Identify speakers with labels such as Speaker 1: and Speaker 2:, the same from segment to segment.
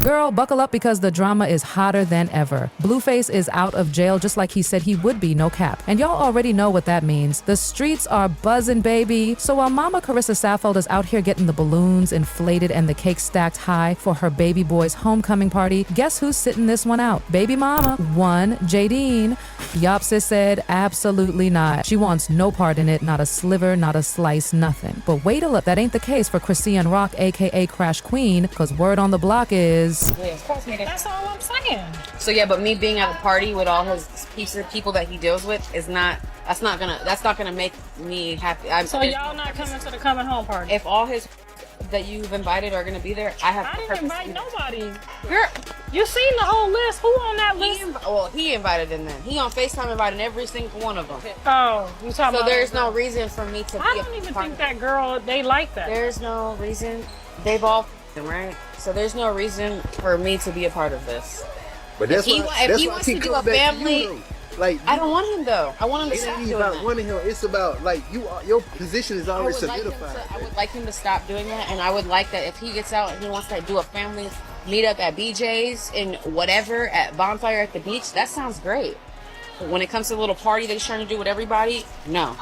Speaker 1: Girl, buckle up because the drama is hotter than ever. Blueface is out of jail just like he said he would be, no cap. And y'all already know what that means. The streets are buzzing, baby. So while Mama Carissa Saffold is out here getting the balloons inflated and the cake stacked high for her baby boy's homecoming party, guess who's sitting this one out? Baby mama, one, Jaidyn. Yup, sis said absolutely not. She wants no part in it, not a sliver, not a slice, nothing. But wait till up, that ain't the case for Chrisean Rock, aka Crash Queen, because word on the block is...
Speaker 2: That's all I'm saying.
Speaker 3: So yeah, but me being at a party with all his people that he deals with is not. That's not gonna make me happy.
Speaker 2: So y'all not coming to the coming home party?
Speaker 3: If all his that you've invited are gonna be there, I
Speaker 2: didn't invite nobody.
Speaker 3: Girl,
Speaker 2: you seen the whole list? Who on that list?
Speaker 3: He invited them then. He on FaceTime invited every single one of them.
Speaker 2: Oh, you talking about?
Speaker 3: So there's no reason for me to.
Speaker 2: I don't even think that girl. They like that.
Speaker 3: There's no reason. They've all right. So there's no reason for me to be a part of this.
Speaker 4: But that's
Speaker 3: if he wants to do a family, like I don't want him though. I want him to stop doing that.
Speaker 4: Wanting him, it's about like your position is already solidified.
Speaker 3: I would like him to stop doing that, and I would like that if he gets out and he wants to do a family meetup at BJ's and whatever at Bonfire at the beach. That sounds great. But when it comes to a little party that he's trying to do with everybody, no.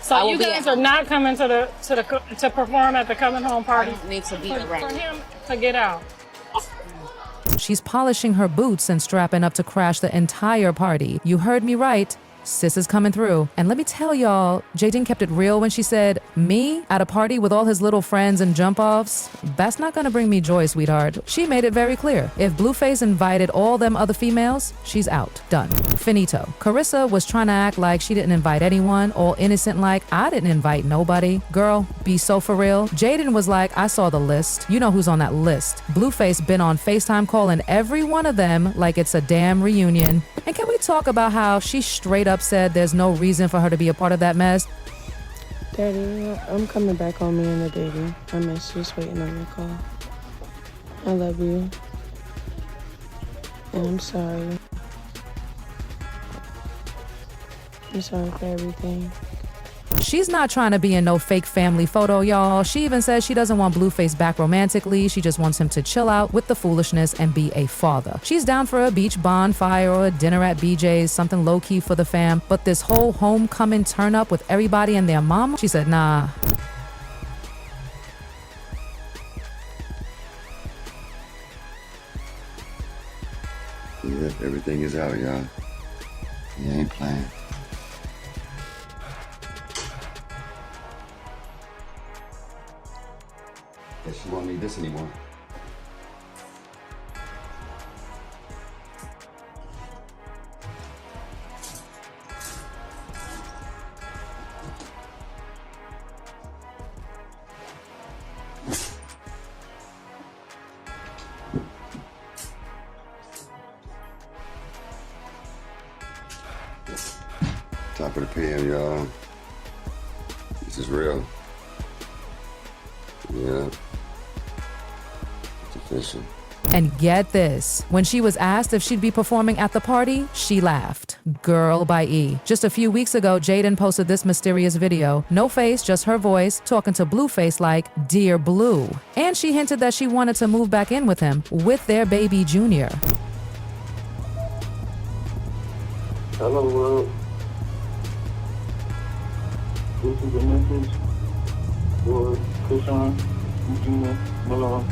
Speaker 2: So you guys are not coming to perform at the coming home party?
Speaker 3: I don't need to be around.
Speaker 2: For him to get out.
Speaker 1: She's polishing her boots and strapping up to crash the entire party. You heard me right. Sis is coming through. And let me tell y'all, Jaidyn kept it real when she said, me at a party with all his little friends and jump-offs, that's not gonna bring me joy, sweetheart. She made it very clear. If Blueface invited all them other females, she's out. Done. Finito. Carissa was trying to act like she didn't invite anyone, all innocent like, I didn't invite nobody. Girl, be so for real. Jaidyn was like, I saw the list. You know who's on that list. Blueface been on FaceTime calling every one of them like it's a damn reunion. And can we talk about how she straight up said there's no reason for her to be a part of that mess?
Speaker 5: Daddy, I'm coming back on me and the baby. I miss you, just waiting on your call. I love you. And I'm sorry. I'm sorry for everything.
Speaker 1: She's not trying to be in no fake family photo, y'all. She even says she doesn't want Blueface back romantically. She just wants him to chill out with the foolishness and be a father. She's down for a beach bonfire or a dinner at BJ's, something low-key for the fam. But this whole homecoming turn up with everybody and their mama, she said, nah.
Speaker 6: Yeah, everything is out, y'all. He ain't playing. Guess she won't need this anymore. Top of the PM, y'all. This is real. Yeah. It's official.
Speaker 1: And get this, when she was asked if she'd be performing at the party, she laughed. Girl by E. Just a few weeks ago, Jaidyn posted this mysterious video. No face, just her voice, talking to Blueface like, Dear Blue. And she hinted that she wanted to move back in with him, with their baby Junior.
Speaker 7: Hello world. This is a message for Chrisean, Diva, Malone.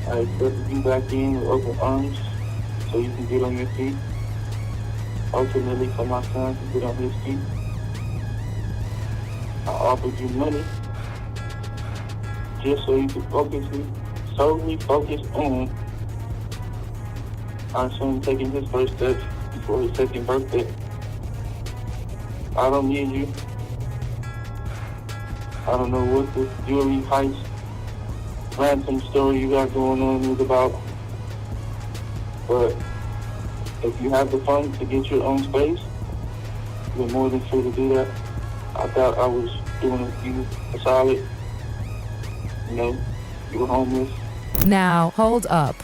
Speaker 7: I accepted you back in with open arms so you can get on your feet. Ultimately for my son to get on his feet. I offered you money just so you could solely focus on our son taking his first steps before his second birthday. I don't need you. I don't know what this jewelry heist ransom story you got going on is about, but if you have the funds to get your own space, you're more than free to do that. I thought I was doing you a solid. You know, you were homeless.
Speaker 1: Now, hold up.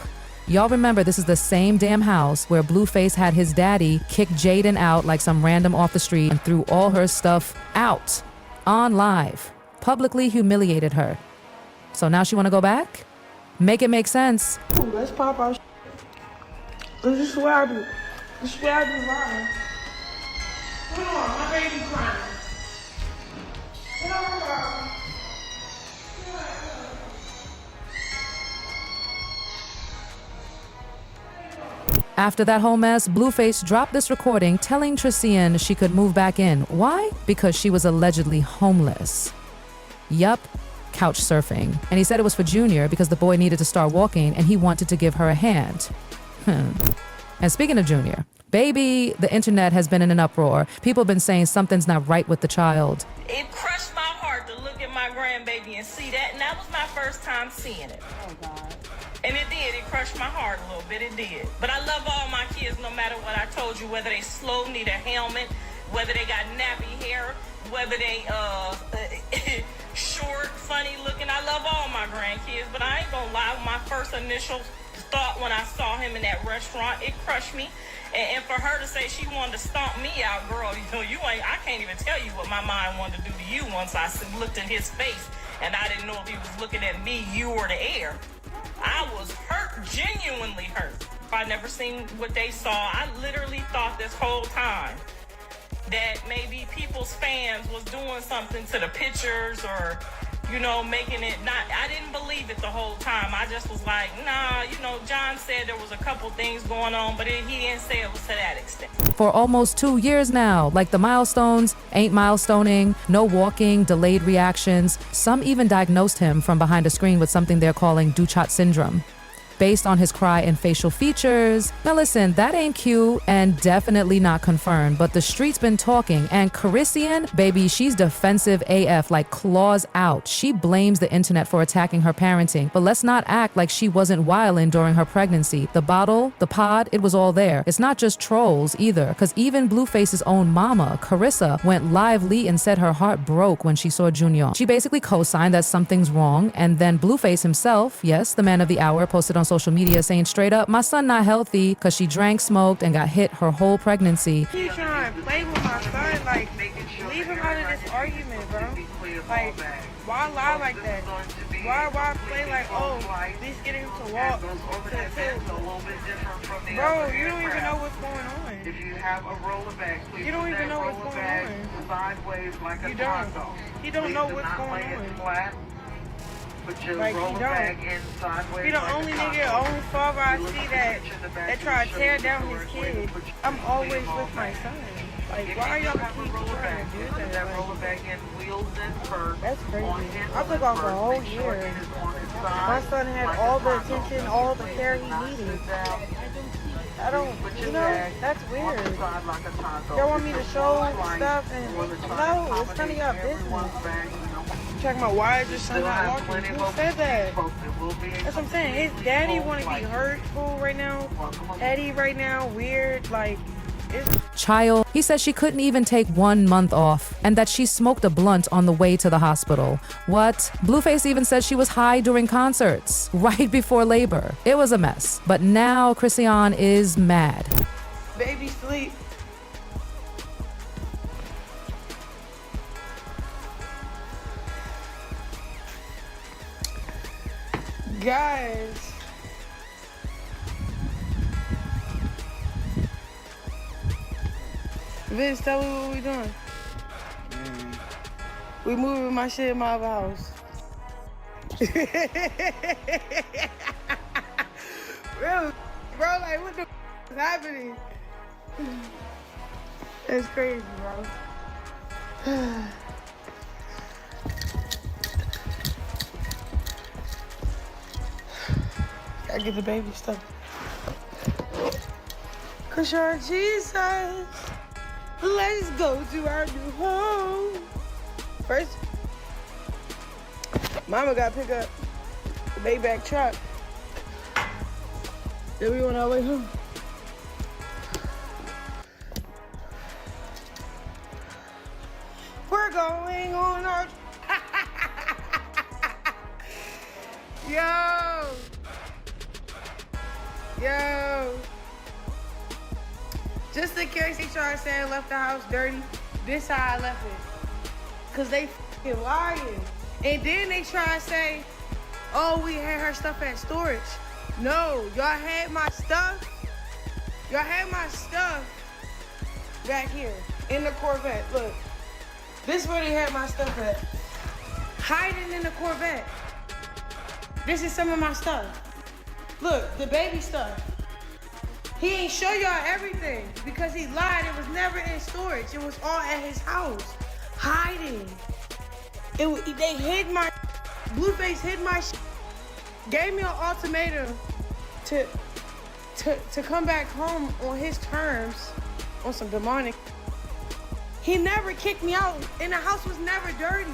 Speaker 1: Y'all remember this is the same damn house where Blueface had his daddy kick Jaidyn out like some random off the street and threw all her stuff out on live, publicly humiliated her. So now she want to go back? Make it make sense.
Speaker 5: Ooh, let's pop our This is what I do. This is what I do lying. Come on, my baby crying. Come on, girl.
Speaker 1: After that whole mess, Blueface dropped this recording telling Chrisean she could move back in. Why? Because she was allegedly homeless. Yup, couch surfing. And he said it was for Junior because the boy needed to start walking and he wanted to give her a hand. And speaking of Junior, baby, the internet has been in an uproar. People have been saying something's not right with the child.
Speaker 8: It crushed my heart to look at my grandbaby and see that, and that was my first time seeing it. Oh, God. And it did. It crushed my heart a little bit. It did. But I love all my kids no matter what I told you, whether they slow, need a helmet, whether they got nappy hair, whether they short, funny looking. I love all my grandkids, but I ain't gonna lie. My first initial thought when I saw him in that restaurant, it crushed me. And for her to say she wanted to stomp me out, girl, I can't even tell you what my mind wanted to do to you once I looked at his face and I didn't know if he was looking at me, you, or the air. I was hurt, genuinely hurt. I never seen what they saw. I literally thought this whole time that maybe people's fans was doing something to the pictures or, making it not. I didn't believe it the whole time. I just was like, nah, John said there was a couple things going on, but he didn't say it was to that extent.
Speaker 1: For almost 2 years now, like the milestones ain't milestoning, no walking, delayed reactions. Some even diagnosed him from behind a screen with something they're calling Duchat syndrome, based on his cry and facial features. Now listen, that ain't cute and definitely not confirmed, but the street's been talking, and Chrisean, baby, she's defensive AF, like claws out. She blames the internet for attacking her parenting, but let's not act like she wasn't wildin' during her pregnancy. The bottle, the pod, it was all there. It's not just trolls either, because even Blueface's own mama, Carissa, went lively and said her heart broke when she saw Junior. She basically co-signed that something's wrong, and then Blueface himself, yes, the man of the hour, posted on social media saying straight up, my son not healthy because she drank, smoked, and got hit her whole pregnancy.
Speaker 5: He's trying to play with my son, like, leave him out of this argument, bro. Like, why lie like that? Why play like, oh, at least get him to walk? Bro, you don't even know what's going on.
Speaker 9: If you have a roller bag, please
Speaker 5: you don't even know what's going on.
Speaker 9: Sideways like a
Speaker 5: you don't. He don't know what's going on.
Speaker 9: Put your
Speaker 5: like,
Speaker 9: roller bag in sideways.
Speaker 5: He the only nigga, only father I see that try to tear down his kid. I'm always with my son. Like, why y'all keep trying to do that?
Speaker 9: Roller bag in wheels in first.
Speaker 5: That's crazy. I took off a whole year. My son had all the attention, all the care he needed. I don't, that's weird. Y'all want me to show stuff and, no, it's none of y'all business. Talking about why is your son not walking? Who said that? That's what I'm saying. His daddy want to be hurtful right now. Eddie right now, weird, like,
Speaker 1: Child, he said she couldn't even take 1 month off and that she smoked a blunt on the way to the hospital. What? Blueface even said she was high during concerts, right before labor. It was a mess. But now Chrisean is mad.
Speaker 5: Baby sleep. Guys. Vince, tell me what we doing. We moving my shit in my other house. Really? Bro, like, what the is happening? That's crazy, bro. Gotta get the baby stuff. Chrisean, Jesus. Let's go to our new home. First, Mama got to pick up the Maybach truck. Then we on our way home. We're going on our... Yo. Just in case they try to say I left the house dirty, this how I left it. Cause they f***ing lying. And then they try to say oh, we had her stuff at storage. No, y'all had my stuff. Y'all had my stuff back here in the Corvette. Look, this is where they had my stuff at. Hiding in the Corvette. This is some of my stuff. Look, the baby stuff. He ain't show y'all everything because he lied. It was never in storage. It was all at his house, hiding. They hid my, Blueface hid my gave me an ultimatum to come back home on his terms, on some demonic. He never kicked me out, and the house was never dirty.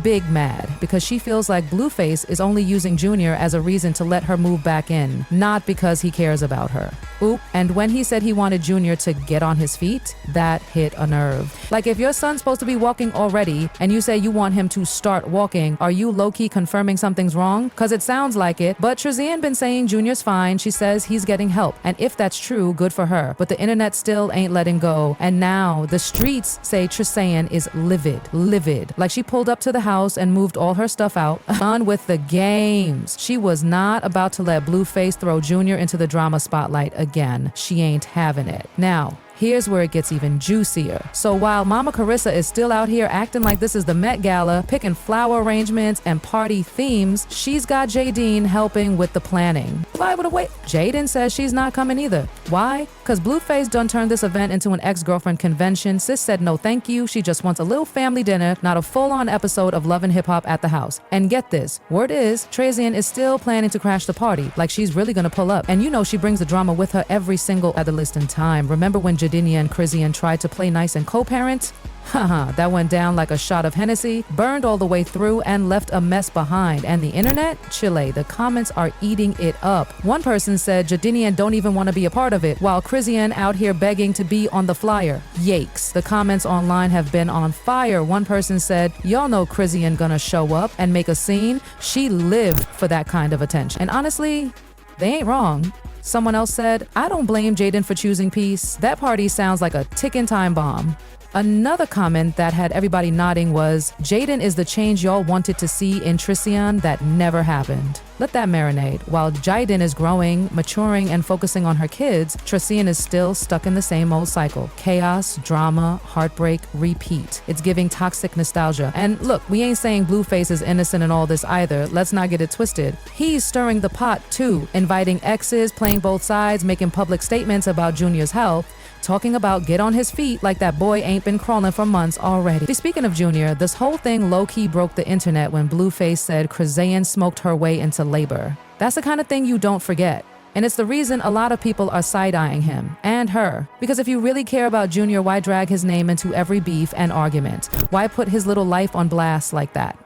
Speaker 1: Big mad because she feels like Blueface is only using Junior as a reason to let her move back in, not because he cares about her. Oop, and when he said he wanted Junior to get on his feet, that hit a nerve. Like, if your son's supposed to be walking already and you say you want him to start walking, are you low-key confirming something's wrong? Because it sounds like it, but Chrisean been saying Junior's fine. She says he's getting help, and if that's true, good for her. But the internet still ain't letting go, and now the streets say Chrisean is livid. Like, she pulled up to the house and moved all her stuff out. On with the games. She was not about to let Blueface throw Junior into the drama spotlight again. She ain't having it. Now, here's where it gets even juicier. So while Mama Carissa is still out here acting like this is the Met Gala, picking flower arrangements and party themes, she's got Jaidyn helping with the planning. Why would I wait? Jaidyn says she's not coming either. Why? Because Blueface done turned this event into an ex-girlfriend convention. Sis said no thank you. She just wants a little family dinner, not a full-on episode of Love and Hip Hop at the house. And get this, word is, Chrisean is still planning to crash the party. Like, she's really gonna pull up. And you know she brings the drama with her every single other list in time. Remember when Jaidyn and Chrisean tried to play nice and co-parent? Haha, that went down like a shot of Hennessy, burned all the way through and left a mess behind. And the internet? Chile, the comments are eating it up. One person said Jaidyn don't even want to be a part of it, while Chrisean out here begging to be on the flyer. Yikes. The comments online have been on fire. One person said, y'all know Chrisean gonna show up and make a scene. She lived for that kind of attention. And honestly, they ain't wrong. Someone else said, I don't blame Jaidyn for choosing peace. That party sounds like a ticking time bomb. Another comment that had everybody nodding was, Jaidyn is the change y'all wanted to see in Chrisean that never happened. Let that marinate. While Jaidyn is growing, maturing, and focusing on her kids, Chrisean is still stuck in the same old cycle. Chaos, drama, heartbreak, repeat. It's giving toxic nostalgia. And look, we ain't saying Blueface is innocent in all this either. Let's not get it twisted. He's stirring the pot too, inviting exes, playing both sides, making public statements about Junior's health, talking about get on his feet like that boy ain't been crawling for months already. Speaking of Junior, this whole thing low-key broke the internet when Blueface said Chrisean smoked her way into labor. That's the kind of thing you don't forget. And it's the reason a lot of people are side-eyeing him and her. Because if you really care about Junior, why drag his name into every beef and argument? Why put his little life on blast like that?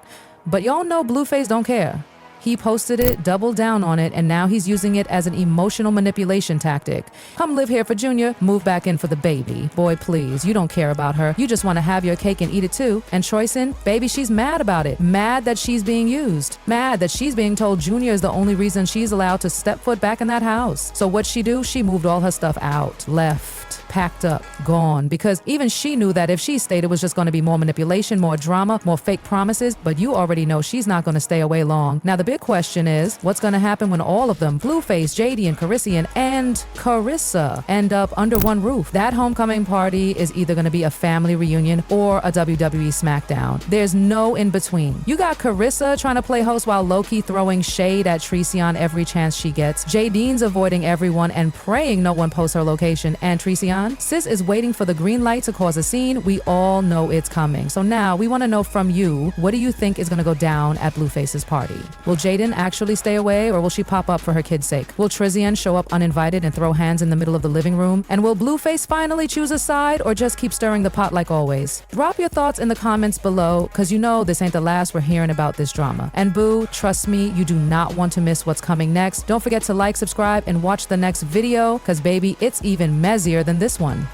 Speaker 1: But y'all know Blueface don't care. He posted it, doubled down on it, and now he's using it as an emotional manipulation tactic. Come live here for Junior, move back in for the baby. Boy, please, you don't care about her. You just want to have your cake and eat it too. And Chrisean, baby, she's mad about it. Mad that she's being used. Mad that she's being told Junior is the only reason she's allowed to step foot back in that house. So what'd she do? She moved all her stuff out, left, packed up, gone. Because even she knew that if she stayed, it was just going to be more manipulation, more drama, more fake promises. But you already know she's not going to stay away long. Now, the big question is, what's going to happen when all of them, Blueface, Jaidyn, Chrisean, and Carissa, end up under one roof? That homecoming party is either going to be a family reunion or a WWE SmackDown. There's no in between. You got Carissa trying to play host while low-key throwing shade at Chrisean every chance she gets. Jaidyn's avoiding everyone and praying no one posts her location. And Chrisean, sis is waiting for the green light to cause a scene. We all know it's coming. So now we want to know from you, what do you think is going to go down at Blueface's party? Will Jaidyn actually stay away, or will she pop up for her kid's sake? Will Chrisean show up uninvited and throw hands in the middle of the living room? And will Blueface finally choose a side, or just keep stirring the pot like always? Drop your thoughts in the comments below, because you know this ain't the last we're hearing about this drama. And boo, trust me, you do not want to miss what's coming next. Don't forget to like, subscribe, and watch the next video, because baby, it's even messier than this one.